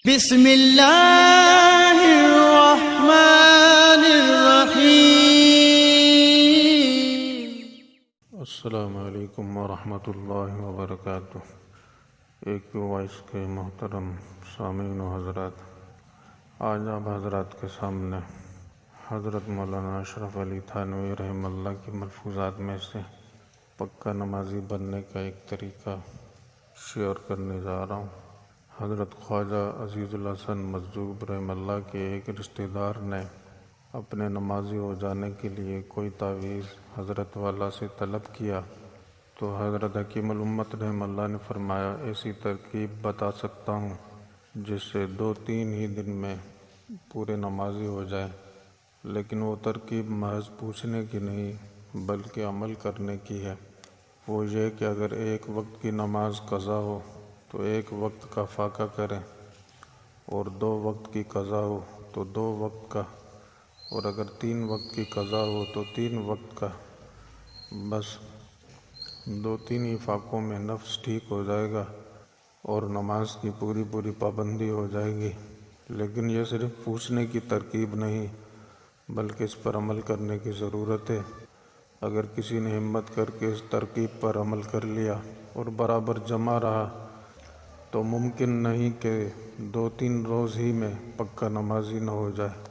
بسم اللہ الرحمن الرحیم۔ السلام علیکم ورحمۃ اللہ وبرکاتہ۔ ایک وائس کے محترم سامعین و حضرات، آج آپ حضرات کے سامنے حضرت مولانا اشرف علی تھانوی رحمہ اللہ کی ملفوظات میں سے پکا نمازی بننے کا ایک طریقہ شیئر کرنے جا رہا ہوں۔ حضرت خواجہ عزیز الحسن مجذوب رحمہ اللہ کے ایک رشتہ دار نے اپنے نمازی ہو جانے کے لیے کوئی تعویذ حضرت والا سے طلب کیا تو حضرت حکیم الامت رحمہ اللہ نے فرمایا، ایسی ترکیب بتا سکتا ہوں جس سے 2-3 ہی دن میں پورے نمازی ہو جائے، لیکن وہ ترکیب محض پوچھنے کی نہیں بلکہ عمل کرنے کی ہے۔ وہ یہ کہ اگر ایک وقت کی نماز قضا ہو تو 1 وقت کا فاقہ کریں، اور 2 وقت کی قضا ہو تو 2 وقت کا، اور اگر 3 وقت کی قضا ہو تو 3 وقت کا۔ بس 2-3 ہی فاقوں میں نفس ٹھیک ہو جائے گا اور نماز کی پوری پابندی ہو جائے گی۔ لیکن یہ صرف پوچھنے کی ترکیب نہیں بلکہ اس پر عمل کرنے کی ضرورت ہے۔ اگر کسی نے ہمت کر کے اس ترکیب پر عمل کر لیا اور برابر جمع رہا تو ممکن نہیں کہ 2-3 روز ہی میں پکا نمازی نہ ہو جائے۔